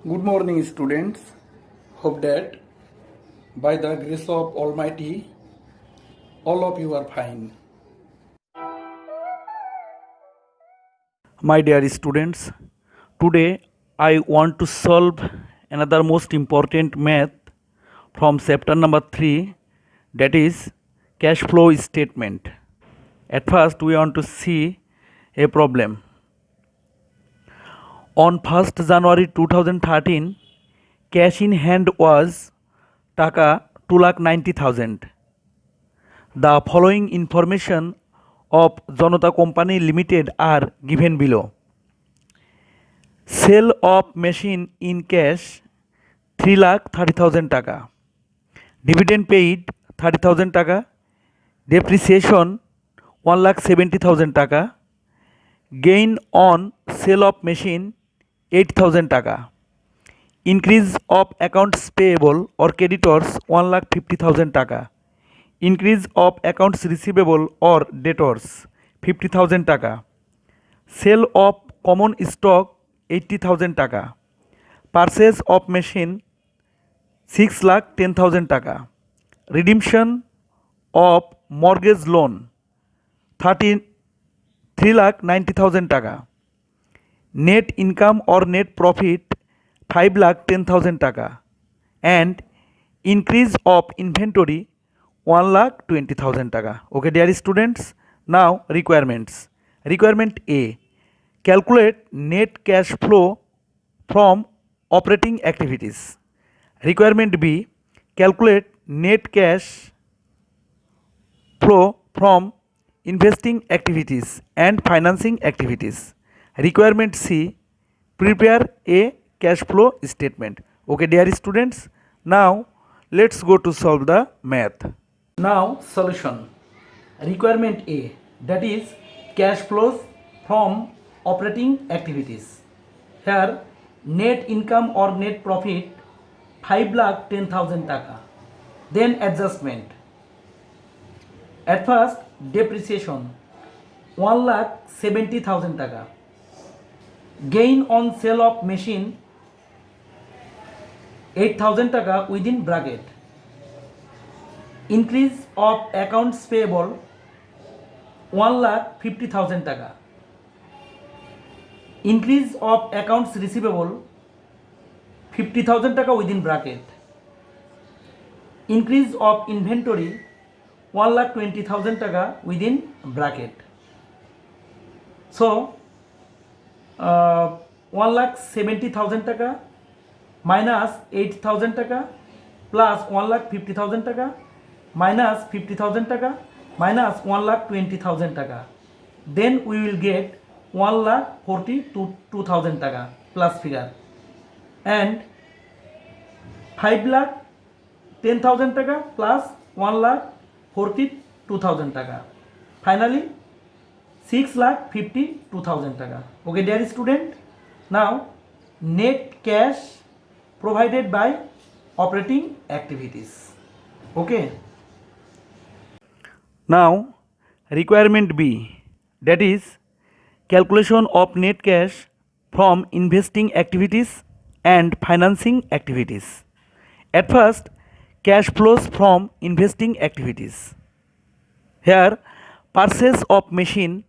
Good morning, students. Hope that by the grace of Almighty, all of you are fine. My dear students, today I want to solve another most important math from chapter number 3, that is cash flow statement. At first we want to see a problem. On 1st January 2013, cash in hand was taka 2,90,000. The following information of Janata Company Limited are given below. Sale of machine in cash 3,30,000 টাকা, dividend paid 30,000 টাকা, depreciation 1,70,000 টাকা, gain on sale of machine 8,000 টাকা, increase of accounts payable or creditors 1,50,000 টাকা, increase of accounts receivable or debtors 50,000 টাকা, sale of common stock 80,000 টাকা, purchase of machine 6,10,000 টাকা, redemption of mortgage loan 3,90,000 টাকা, net income or net profit 5,10,000 টাকা, and increase of inventory 1,20,000 টাকা. Okay, dear students, now requirements. Requirement A, calculate net cash flow from operating activities. Requirement B, calculate net cash flow from investing activities and financing activities. Requirement C, prepare a cash flow statement. Okay, dear students, now let's go to solve the math. Now, solution. Requirement A, that is cash flows from operating activities. Here, net income or net profit 5,10,000 taka. Then adjustment. At first, depreciation 1,70,000 taka. Gain on sale of machine 8,000 taka within bracket. Increase of accounts payable 1,50,000 taka. Increase of accounts receivable 50,000 taka within bracket. Increase of inventory 1,20,000 taka within bracket. So 1,70,000 taka minus 8,000 taka plus 1,50,000 taka minus 50,000 taka minus 1,20,000 taka. Then we will get 1,42,000 taka plus figure, and 5,10,000 taka plus 1,42,000 taka. Finally 6,52,000 taka. Okay, dear student, now net cash provided by operating activities. Okay. Now requirement B, that is calculation of net cash from investing activities and financing activities. At first, cash flows from investing activities. Here, purchase of machine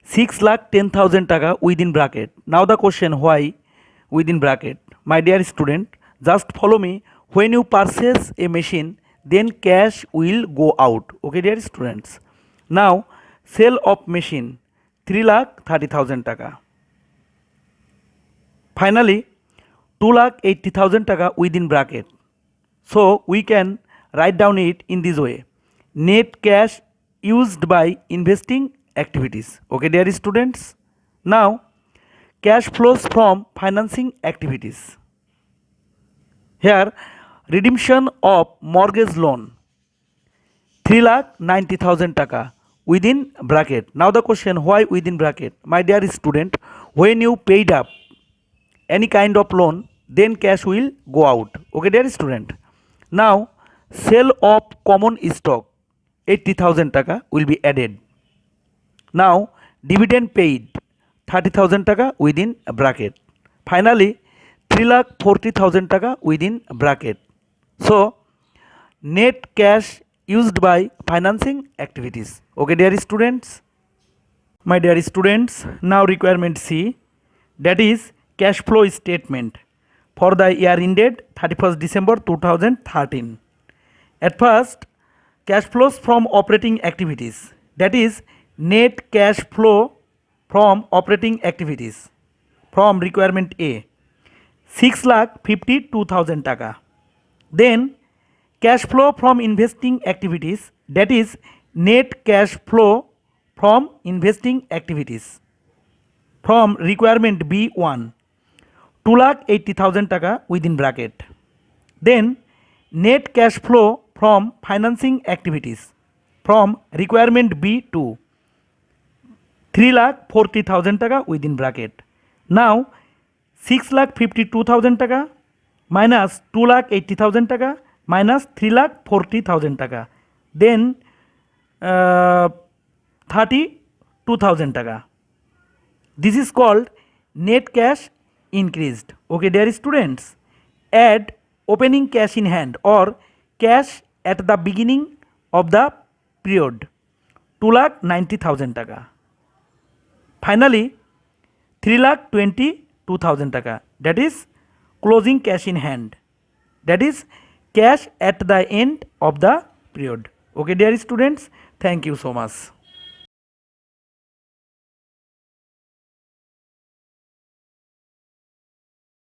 6,10,000 taka within bracket. Now the question, why within bracket? My dear student, just follow me. When you purchase a machine, then cash will go out. Okay, dear students. Now sale of machine 3,30,000 taka. Finally 2,80,000 taka within bracket. So we can write down it in this way: net cash used by investing activities. Okay, dear students. Now cash flows from financing activities. Here, redemption of mortgage loan 3,90,000 taka within bracket. Now the question, why within bracket? My dear student, when you paid up any kind of loan, then cash will go out. Okay, dear student. Now sale of common stock 80,000 taka will be added. Now dividend paid 30,000 taka within bracket. Finally 3,40,000 টাকা within bracket. So net cash used by financing activities. Okay, dear students. My dear students, now requirement C, that is cash flow statement for the year ended 31st December 2013. At first, cash flows from operating activities, that is net cash flow from operating activities from requirement A, 6,52,000 টাকা. Then cash flow from investing activities, that is net cash flow from investing activities from requirement B1, 2,80,000 টাকা within bracket. Then net cash flow from financing activities from requirement B2, 3,40,000 টাকা within bracket. Now 6,52,000 টাকা minus 2,80,000 টাকা minus 3,40,000 টাকা, then 32,000 টাকা. This is called net cash increased. Okay, dear students, add opening cash in hand or cash at the beginning of the period, 2,90,000 টাকা. Finally 3,22,000 টাকা, that is closing cash in hand, that is cash at the end of the period. Okay, dear students, thank you so much.